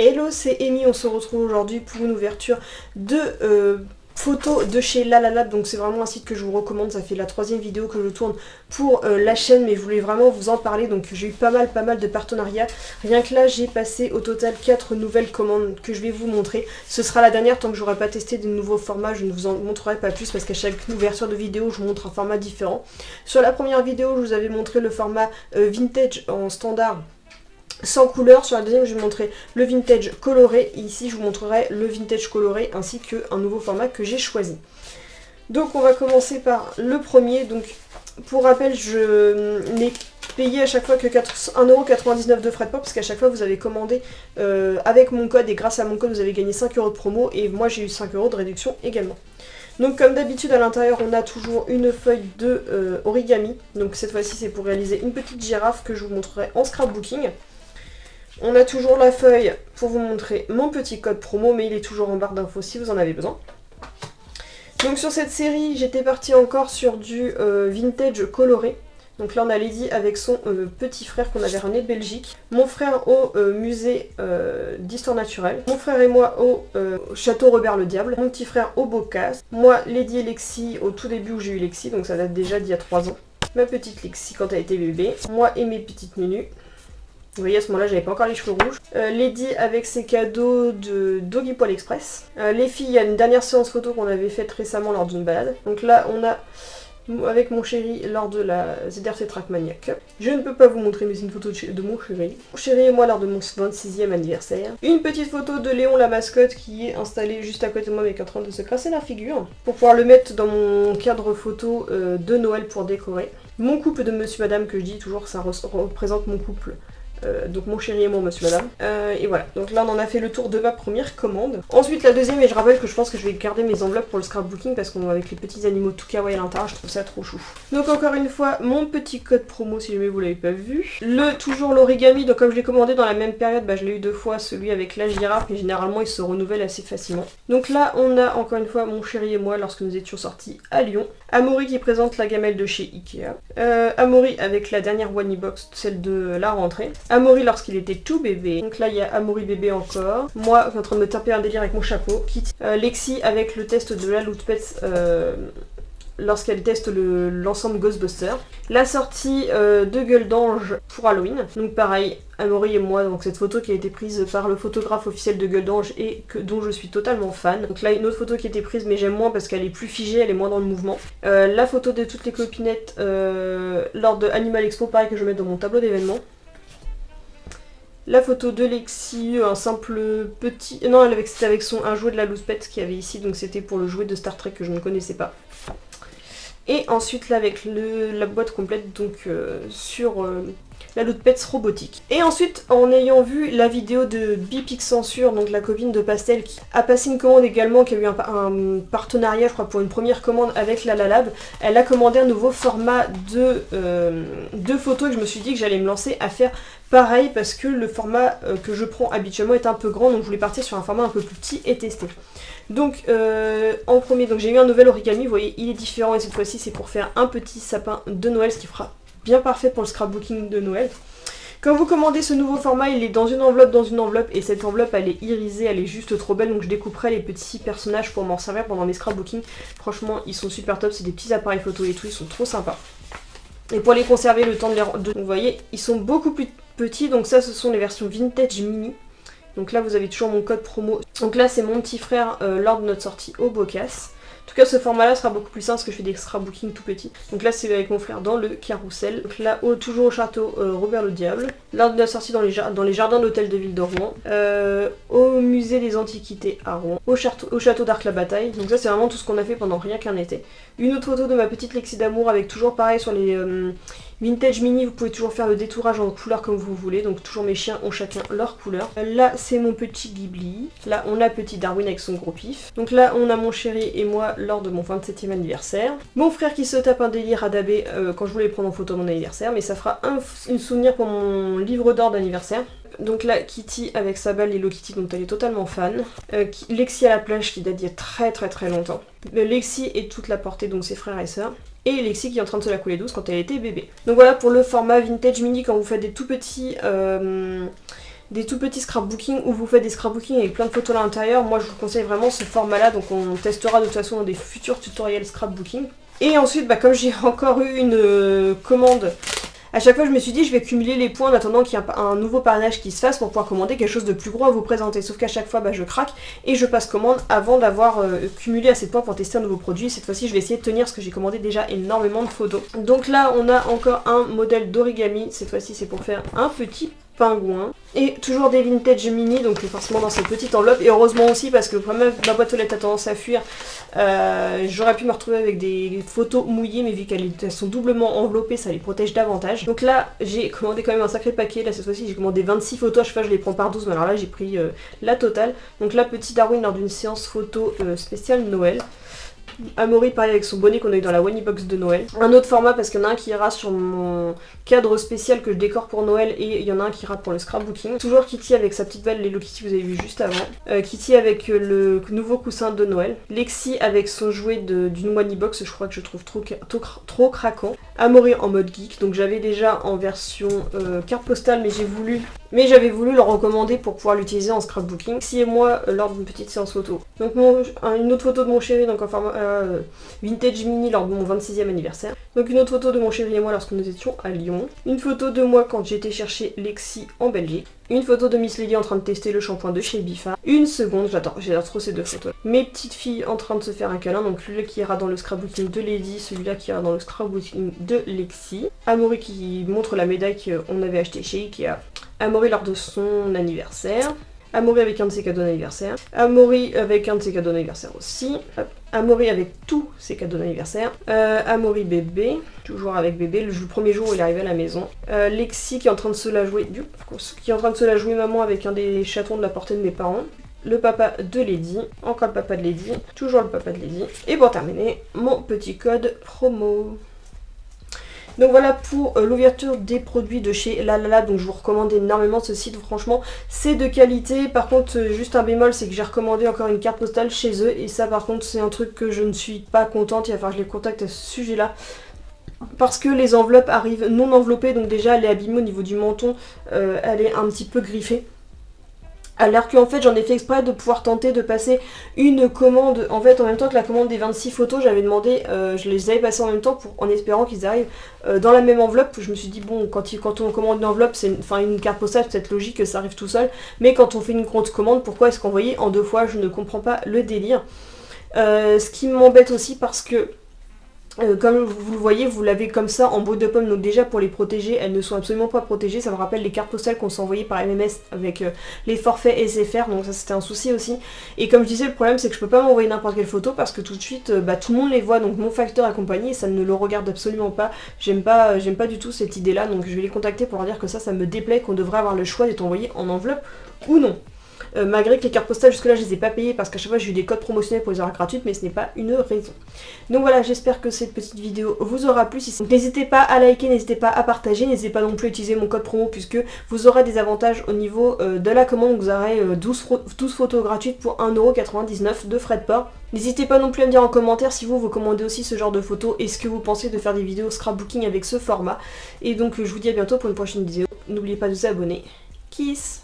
Hello, c'est Amy, on se retrouve aujourd'hui pour une ouverture de photos de chez Lalalab. Donc c'est vraiment un site que je vous recommande, ça fait la 3e vidéo que je tourne pour la chaîne, mais je voulais vraiment vous en parler. Donc j'ai eu pas mal de partenariats. Rien que là j'ai passé au total 4 nouvelles commandes que je vais vous montrer. Ce sera la dernière tant que j'aurai pas testé de nouveaux formats, je ne vous en montrerai pas plus parce qu'à chaque ouverture de vidéo je vous montre un format différent. Sur la première vidéo je vous avais montré le format vintage en standard sans couleur. Sur la deuxième je vais vous montrer le vintage coloré et ici je vous montrerai le vintage coloré ainsi qu'un nouveau format que j'ai choisi. Donc on va commencer par le premier. Donc pour rappel je n'ai payé à chaque fois que 1,99€ de frais de port parce qu'à chaque fois vous avez commandé avec mon code et grâce à mon code vous avez gagné 5€ de promo et moi j'ai eu 5€ de réduction également. Donc comme d'habitude à l'intérieur on a toujours une feuille de origami. Donc cette fois-ci c'est pour réaliser une petite girafe que je vous montrerai en scrapbooking. On a toujours la feuille pour vous montrer mon petit code promo, mais il est toujours en barre d'infos si vous en avez besoin. Donc sur cette série, j'étais partie encore sur du vintage coloré. Donc là on a Lady avec son petit frère qu'on avait ramené de Belgique. Mon frère au musée d'histoire naturelle. Mon frère et moi au château Robert le Diable. Mon petit frère au Bocas. Moi, Lady et Lexi au tout début où j'ai eu Lexi, donc ça date déjà d'il y a 3 ans. Ma petite Lexi quand elle était bébé. Moi et mes petites Nunu. Vous voyez à ce moment-là j'avais pas encore les cheveux rouges. Lady avec ses cadeaux de Doggy Poil Express. Les filles, il y a une dernière séance photo qu'on avait faite récemment lors d'une balade. Donc là on a avec mon chéri lors de la ZRC Trackmania Cup. Je ne peux pas vous montrer mais c'est une photo de mon chéri. Mon chéri et moi lors de mon 26e anniversaire. Une petite photo de Léon la mascotte qui est installé juste à côté de moi mais qui est en train de se casser la figure. Pour pouvoir le mettre dans mon cadre photo de Noël pour décorer. Mon couple de monsieur madame que je dis toujours ça représente mon couple. Donc mon chéri et moi, monsieur madame. Et voilà, donc là on en a fait le tour de ma première commande. Ensuite la deuxième, et je rappelle que je pense que je vais garder mes enveloppes pour le scrapbooking parce qu'avec les petits animaux tout kawaii à l'intérieur, je trouve ça trop chou. Donc encore une fois, mon petit code promo si jamais vous l'avez pas vu. Toujours l'origami, donc comme je l'ai commandé dans la même période, je l'ai eu 2 fois, celui avec la girafe, mais généralement il se renouvelle assez facilement. Donc là on a encore une fois mon chéri et moi lorsque nous étions sortis à Lyon. Amaury qui présente la gamelle de chez Ikea. Amaury avec la dernière Wani Box, celle de la rentrée. Amaury lorsqu'il était tout bébé. Donc là il y a Amaury bébé encore. Moi en train de me taper un délire avec mon chapeau. Kitty. Lexi avec le test de la Loot Pets lorsqu'elle teste l'ensemble Ghostbuster. La sortie de Gueule d'Ange pour Halloween. Donc pareil, Amaury et moi, donc cette photo qui a été prise par le photographe officiel de Gueule d'Ange et dont je suis totalement fan. Donc là une autre photo qui a été prise mais j'aime moins parce qu'elle est plus figée, elle est moins dans le mouvement. La photo de toutes les copinettes lors de Animal Expo, pareil que je mets dans mon tableau d'événements. La photo de Lexi, un simple petit... Non, c'était avec un jouet de la Loose Pet qu'il y avait ici, donc c'était pour le jouet de Star Trek que je ne connaissais pas. Et ensuite là avec la boîte complète donc sur la Loot Pets robotique. Et ensuite en ayant vu la vidéo de Bipic Censure, donc la copine de Pastel qui a passé une commande également, qui a eu un partenariat je crois pour une première commande avec Lalalab, elle a commandé un nouveau format de photos et je me suis dit que j'allais me lancer à faire pareil parce que le format que je prends habituellement est un peu grand, donc je voulais partir sur un format un peu plus petit et tester. Donc en premier, donc j'ai eu un nouvel origami, vous voyez il est différent et cette fois-ci c'est pour faire un petit sapin de Noël, ce qui fera bien parfait pour le scrapbooking de Noël. Quand vous commandez ce nouveau format, il est dans une enveloppe et cette enveloppe elle est irisée, elle est juste trop belle, donc je découperai les petits personnages pour m'en servir pendant mes scrapbookings. Franchement ils sont super top, c'est des petits appareils photo et tout, ils sont trop sympas. Et pour les conserver le temps de les... Vous voyez, ils sont beaucoup plus petits, donc ça ce sont les versions vintage mini. Donc là vous avez toujours mon code promo. Donc là c'est mon petit frère lors de notre sortie au Bocas. En tout cas ce format là sera beaucoup plus simple parce que je fais des scrapbooking tout petits. Donc là c'est avec mon frère dans le carrousel. Donc là toujours au château Robert le Diable. Lors de la sortie dans les jardins d'hôtel de ville de Rouen. Au musée des antiquités à Rouen. Au château d'Arc la Bataille. Donc ça c'est vraiment tout ce qu'on a fait pendant rien qu'un été. Une autre photo de ma petite Lexi d'amour avec toujours pareil sur les... Vintage mini, vous pouvez toujours faire le détourage en couleur comme vous voulez, donc toujours mes chiens ont chacun leur couleur. Là c'est mon petit Ghibli, là on a petit Darwin avec son gros pif. Donc là on a mon chéri et moi lors de mon 27e anniversaire. Mon frère qui se tape un délire à dabé quand je voulais prendre en photo mon anniversaire, mais ça fera un souvenir pour mon livre d'or d'anniversaire. Donc là Kitty avec sa balle Hello Kitty dont elle est totalement fan. Lexi à la plage qui date d'il y a très longtemps. Lexi et toute la portée donc ses frères et sœurs. Et Lexi qui est en train de se la couler douce quand elle était bébé. Donc voilà pour le format vintage mini quand vous faites des tout petits des tout petits scrapbooking où vous faites des scrapbooking avec plein de photos à l'intérieur, moi je vous conseille vraiment ce format là, donc on testera de toute façon dans des futurs tutoriels scrapbooking. Et ensuite comme j'ai encore eu une commande, à chaque fois je me suis dit je vais cumuler les points en attendant qu'il y ait un nouveau parrainage qui se fasse pour pouvoir commander quelque chose de plus gros à vous présenter. Sauf qu'à chaque fois je craque et je passe commande avant d'avoir cumulé assez de points pour tester un nouveau produit. Cette fois-ci je vais essayer de tenir parce que j'ai commandé déjà énormément de photos. Donc là on a encore un modèle d'origami, cette fois-ci c'est pour faire un petit pingouin. Et toujours des vintage mini, donc forcément dans cette petite enveloppe. Et heureusement aussi parce que quand même ma boîte aux lettres a tendance à fuir, j'aurais pu me retrouver avec des photos mouillées, mais vu qu'elles sont doublement enveloppées, ça les protège davantage. Donc là j'ai commandé quand même un sacré paquet. Là cette fois-ci j'ai commandé 26 photos, à chaque fois je les prends par 12, mais alors là j'ai pris la totale. Donc là petit Darwin lors d'une séance photo spéciale Noël. Amaury pareil avec son bonnet qu'on a eu dans la One Box de Noël. Un autre format parce qu'il y en a un qui ira sur mon cadre spécial que je décore pour Noël et il y en a un qui ira pour le scrapbooking. Toujours Kitty avec sa petite balle Hello Kitty, vous avez vu juste avant. Kitty avec le nouveau coussin de Noël. Lexi avec son jouet d'une One Box, je crois que je trouve trop craquant. Amaury en mode geek, donc j'avais déjà en version carte postale mais j'avais voulu le recommander pour pouvoir l'utiliser en scrapbooking. Lexi et moi lors d'une petite séance photo. Donc une autre photo de mon chéri donc en format vintage mini lors de mon 26e anniversaire. Donc une autre photo de mon chéri et moi lorsque nous étions à Lyon. Une photo de moi quand j'étais chercher Lexi en Belgique. Une photo de Miss Lady en train de tester le shampoing de chez Bifa. Une seconde, j'adore trop ces deux photos. Mes petites filles en train de se faire un câlin, donc celui-là qui ira dans le scrapbooking de Lady, celui-là qui ira dans le scrapbooking de Lexi. Amaury qui montre la médaille qu'on avait achetée chez Ikea. Amaury lors de son anniversaire. Amaury avec un de ses cadeaux d'anniversaire. Amaury avec un de ses cadeaux d'anniversaire aussi. Amaury avec tous ses cadeaux d'anniversaire. Amaury bébé, toujours avec bébé, le premier jour où il est arrivé à la maison. Lexi qui est en train de se la jouer, maman avec un des chatons de la portée de mes parents. Le papa de Lady, encore le papa de Lady, toujours le papa de Lady. Et pour terminer, mon petit code promo. Donc voilà pour l'ouverture des produits de chez Lalala, donc je vous recommande énormément ce site, franchement c'est de qualité. Par contre juste un bémol, c'est que j'ai recommandé encore une carte postale chez eux et ça par contre c'est un truc que je ne suis pas contente, il va falloir que je les contacte à ce sujet là. Parce que les enveloppes arrivent non enveloppées, donc déjà elle est abîmée au niveau du menton, elle est un petit peu griffée. Alors qu'en fait j'en ai fait exprès de pouvoir tenter de passer une commande, en fait en même temps que la commande des 26 photos, j'avais demandé, je les avais passées en même temps en espérant qu'ils arrivent dans la même enveloppe. Je me suis dit bon, quand on commande une enveloppe, une carte postale, c'est peut-être logique que ça arrive tout seul, mais quand on fait une grosse commande, pourquoi est-ce qu'envoyer en 2 fois? Je ne comprends pas le délire. Ce qui m'embête aussi parce que comme vous le voyez, vous l'avez comme ça en bout de pomme, donc déjà pour les protéger, elles ne sont absolument pas protégées. Ça me rappelle les cartes postales qu'on s'envoyait par MMS avec les forfaits SFR, donc ça c'était un souci aussi. Et comme je disais, le problème c'est que je peux pas m'envoyer n'importe quelle photo parce que tout de suite tout le monde les voit, donc mon facteur et compagnie, ça ne le regarde absolument pas. J'aime pas du tout cette idée là, donc je vais les contacter pour leur dire que ça me déplaît, qu'on devrait avoir le choix d'être envoyé en enveloppe ou non. Malgré que les cartes postales jusque là je les ai pas payées parce qu'à chaque fois j'ai eu des codes promotionnels pour les avoir gratuites, mais ce n'est pas une raison. Donc voilà, j'espère que cette petite vidéo vous aura plu. N'hésitez pas à liker, n'hésitez pas à partager, n'hésitez pas non plus à utiliser mon code promo puisque vous aurez des avantages au niveau de la commande. Vous aurez 12 photos gratuites pour 1,99€ de frais de port. N'hésitez pas non plus à me dire en commentaire si vous commandez aussi ce genre de photos et ce que vous pensez de faire des vidéos scrapbooking avec ce format. Et donc je vous dis à bientôt pour une prochaine vidéo. N'oubliez pas de vous abonner. Kiss!